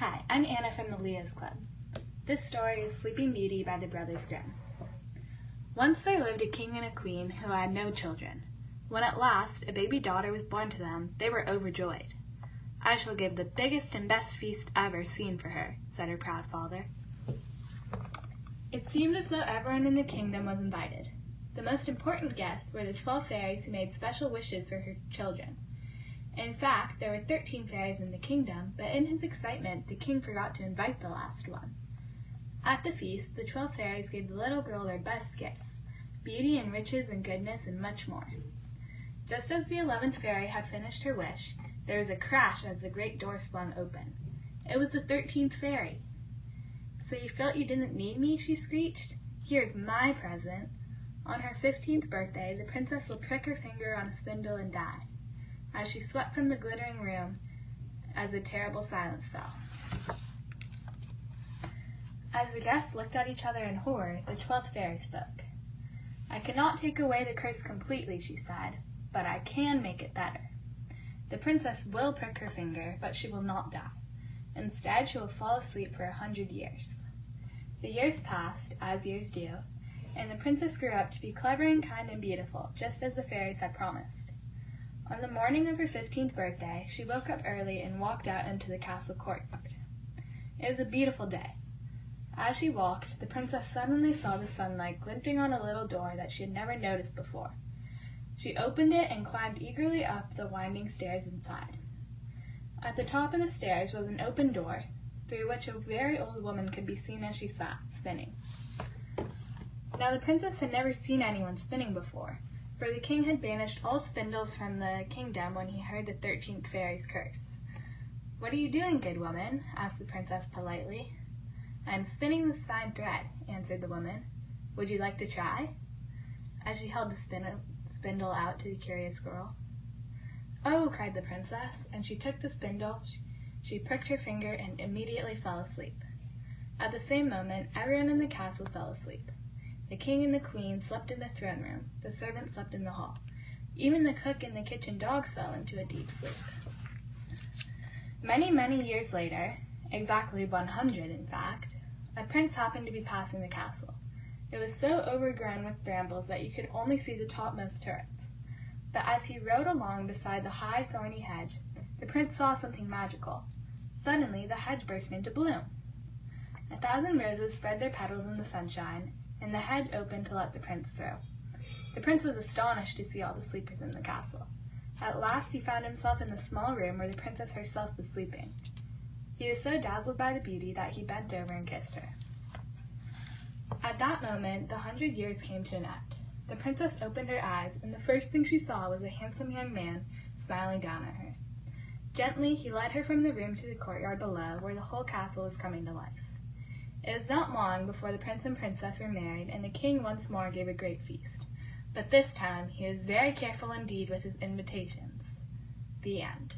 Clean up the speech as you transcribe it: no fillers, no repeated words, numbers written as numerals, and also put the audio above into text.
Hi, I'm Anna from the Leo's Club. This story is Sleeping Beauty by the Brothers Grimm. Once there lived a king and a queen who had no children. When at last a baby daughter was born to them, they were overjoyed. "I shall give the biggest and best feast ever seen for her," said her proud father. It seemed as though everyone in the kingdom was invited. The most important guests were the 12 fairies who made special wishes for her children. In fact, there were 13 fairies in the kingdom, but in his excitement, the king forgot to invite the last one. At the feast, the 12 fairies gave the little girl their best gifts, beauty and riches and goodness and much more. Just as the 11th fairy had finished her wish, there was a crash as the great door swung open. It was the 13th fairy. "So you felt you didn't need me?" she screeched. "Here's my present." On her 15th birthday, the princess will prick her finger on a spindle and die. As she swept from the glittering room, as a terrible silence fell. As the guests looked at each other in horror, the 12th fairy spoke. "I cannot take away the curse completely," she said, "but I can make it better. The princess will prick her finger, but she will not die. Instead, she will fall asleep for 100 years. The years passed, as years do, and the princess grew up to be clever and kind and beautiful, just as the fairies had promised. On the morning of her 15th birthday, she woke up early and walked out into the castle courtyard. It was a beautiful day. As she walked, the princess suddenly saw the sunlight glinting on a little door that she had never noticed before. She opened it and climbed eagerly up the winding stairs inside. At the top of the stairs was an open door, through which a very old woman could be seen as she sat, spinning. Now the princess had never seen anyone spinning before, for the king had banished all spindles from the kingdom when he heard the 13th fairy's curse. "What are you doing, good woman?" asked the princess politely. "I am spinning this fine thread," answered the woman. "Would you like to try?" As she held the spindle out to the curious girl. "Oh!" cried the princess, and she took the spindle, she pricked her finger, and immediately fell asleep. At the same moment, everyone in the castle fell asleep. The king and the queen slept in the throne room, the servants slept in the hall. Even the cook and the kitchen dogs fell into a deep sleep. Many, many years later, exactly 100 in fact, a prince happened to be passing the castle. It was so overgrown with brambles that you could only see the topmost turrets. But as he rode along beside the high, thorny hedge, the prince saw something magical. Suddenly, the hedge burst into bloom. 1,000 roses spread their petals in the sunshine, and the hedge opened to let the prince through. The prince was astonished to see all the sleepers in the castle. At last he found himself in the small room where the princess herself was sleeping. He was so dazzled by the beauty that he bent over and kissed her. At that moment, the 100 years came to an end. The princess opened her eyes, and the first thing she saw was a handsome young man smiling down at her. Gently, he led her from the room to the courtyard below, where the whole castle was coming to life. It was not long before the prince and princess were married, and the king once more gave a great feast. But this time, he was very careful indeed with his invitations. The end.